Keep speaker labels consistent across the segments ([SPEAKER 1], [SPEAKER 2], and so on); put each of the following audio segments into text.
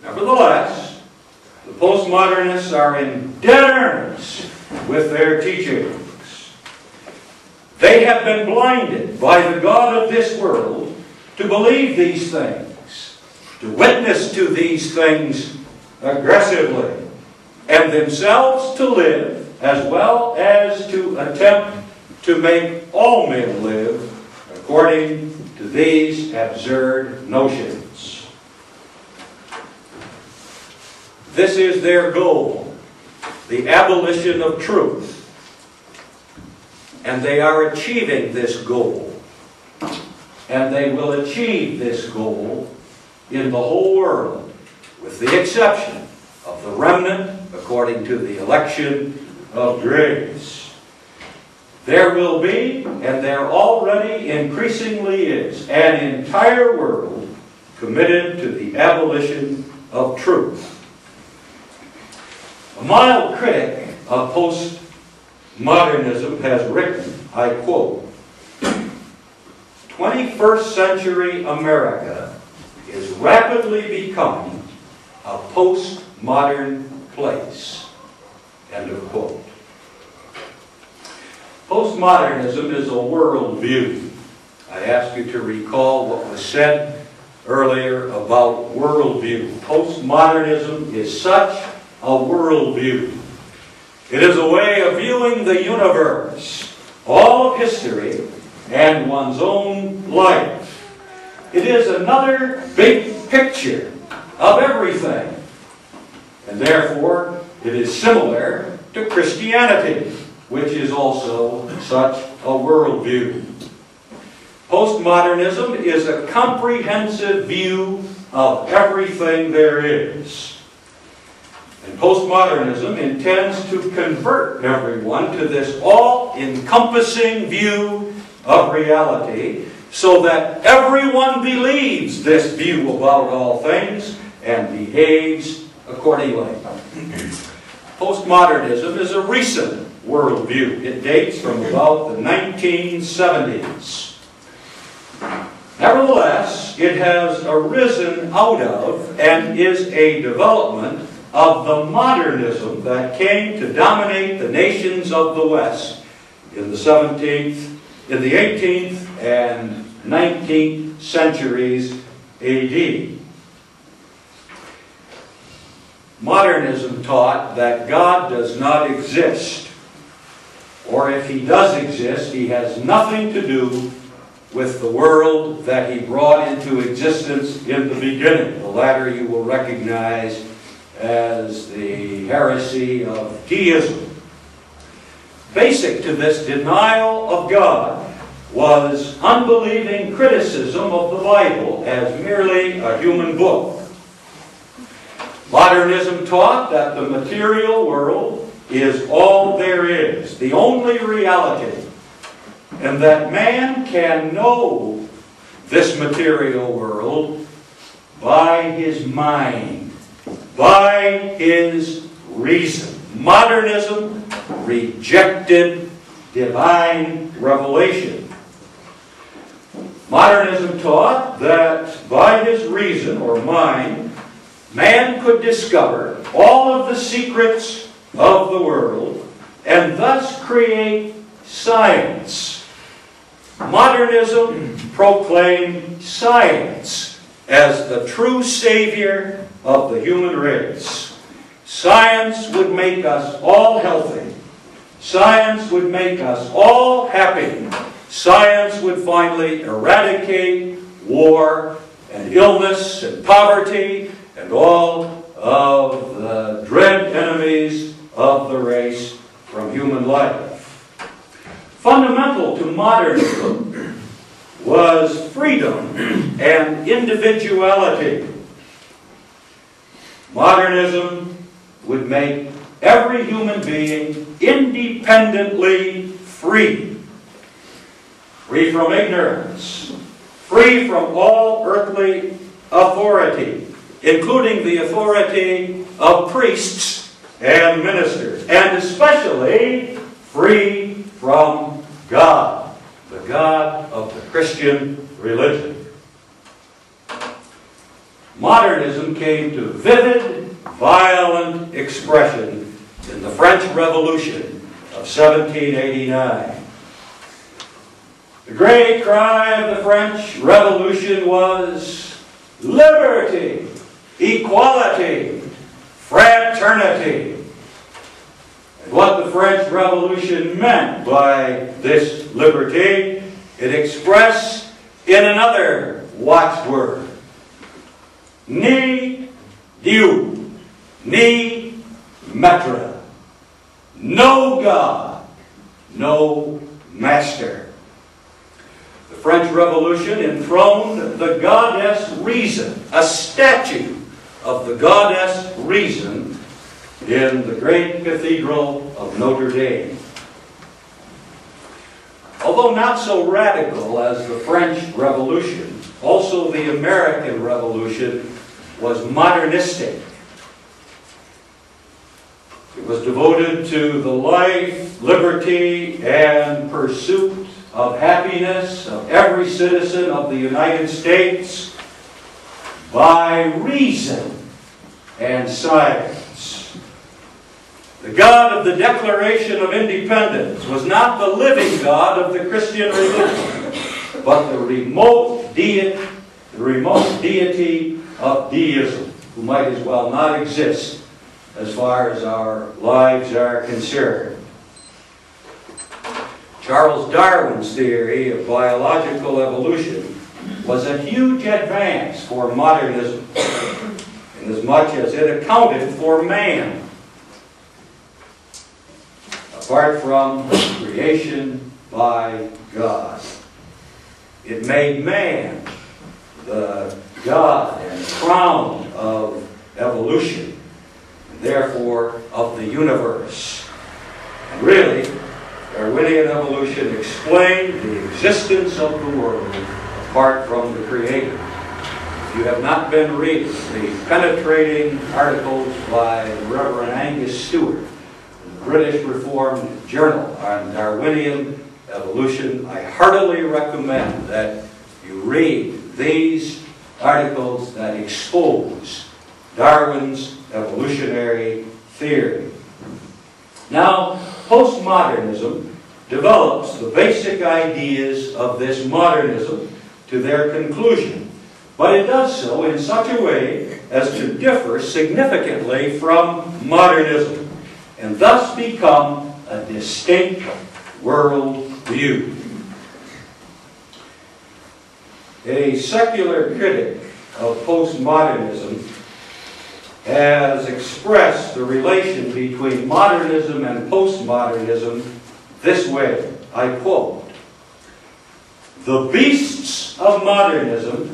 [SPEAKER 1] Nevertheless, the postmodernists are in dead earnest with their teachings. They have been blinded by the God of this world to believe these things, to witness to these things aggressively, and themselves to live, as well as to attempt to make all men live according to these absurd notions. This is their goal, the abolition of truth. And they are achieving this goal. And they will achieve this goal in the whole world, with the exception of the remnant, according to the election of grace. There will be, and there already increasingly is, an entire world committed to the abolition of truth. A mild critic of postmodernism has written, I quote, "21st century America is rapidly becoming a postmodern place." End of quote. Postmodernism is a worldview. I ask you to recall what was said earlier about worldview. Postmodernism is such a worldview. It is a way of viewing the universe, all of history, and one's own life. It is another big picture of everything. And therefore, it is similar to Christianity, which is also such a worldview. Postmodernism is a comprehensive view of everything there is. And postmodernism intends to convert everyone to this all-encompassing view of reality so that everyone believes this view about all things and behaves accordingly. Postmodernism is a recent worldview. It dates from about the 1970s. Nevertheless, it has arisen out of and is a development of the modernism that came to dominate the nations of the West in the 18th and 19th centuries AD. Modernism taught that God does not exist, or if He does exist, He has nothing to do with the world that He brought into existence in the beginning. The latter you will recognize as the heresy of deism. Basic to this denial of God was unbelieving criticism of the Bible as merely a human book. Modernism taught that the material world is all there is, the only reality, and that man can know this material world by his mind, by his reason. Modernism rejected divine revelation. Modernism taught that by his reason or mind, man could discover all of the secrets of the world and thus create science. Modernism proclaimed science as the true savior of the human race. Science would make us all healthy. Science would make us all happy. Science would finally eradicate war and illness and poverty and all of the dread enemies of the race from human life. Fundamental to modernism was freedom and individuality. Modernism would make every human being independently free. Free from ignorance. Free from all earthly authority, including the authority of priests and ministers, and especially free from God, the God of the Christian religion. modernism came to vivid, violent expression in the French Revolution of 1789. The great cry of the French Revolution was liberty, equality, fraternity. And what the French Revolution meant by this liberty, it expressed in another watchword: ni Dieu, ni maître. No God, no master. The French Revolution enthroned the goddess Reason, a statue of the goddess Reason in the great cathedral of Notre Dame. Although not so radical as the French Revolution, also the American Revolution was modernistic. It was devoted to the life, liberty, and pursuit of happiness of every citizen of the United States by reason and science. The God of the Declaration of Independence was not the living God of the Christian religion, but the remote deity of deism, who might as well not exist as far as our lives are concerned. Charles Darwin's theory of biological evolution was a huge advance for modernism, inasmuch as it accounted for man, apart from creation by God. It made man the God and crown of evolution, and therefore of the universe. And really, Darwinian evolution explained the existence of the world apart from the Creator. If you have not been reading the penetrating articles by Reverend Angus Stewart in the British Reformed Journal on Darwinian evolution, I heartily recommend that you read these articles that expose Darwin's evolutionary theory. Now, postmodernism develops the basic ideas of this modernism to their conclusion, but it does so in such a way as to differ significantly from modernism, and thus become a distinct world view. A secular critic of postmodernism has expressed the relation between modernism and postmodernism this way, I quote, "The beasts of modernism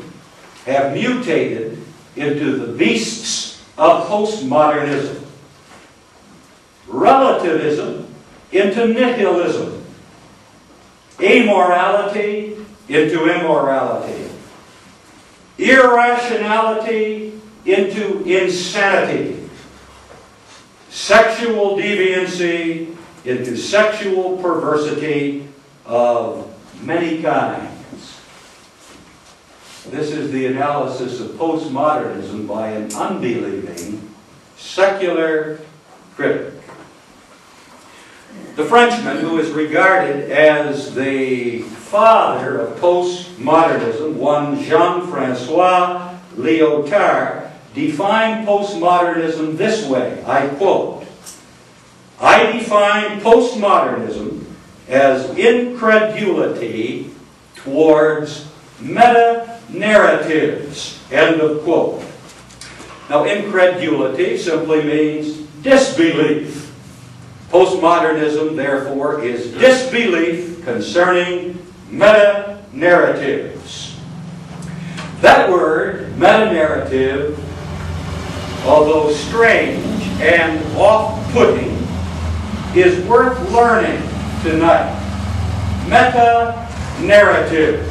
[SPEAKER 1] have mutated into the beasts of postmodernism. Relativism into nihilism. Amorality into immorality. Irrationality into insanity. Sexual deviancy into sexual perversity of many kinds." This is the analysis of postmodernism by an unbelieving, secular critic. The Frenchman, who is regarded as the father of postmodernism, one Jean-François Lyotard, defined postmodernism this way, I quote, "I define postmodernism as incredulity towards meta-narratives," end of quote. Now, incredulity simply means disbelief. Postmodernism, therefore, is disbelief concerning meta-narratives. That word, meta-narrative, although strange and off-putting, is worth learning tonight. Meta-narrative.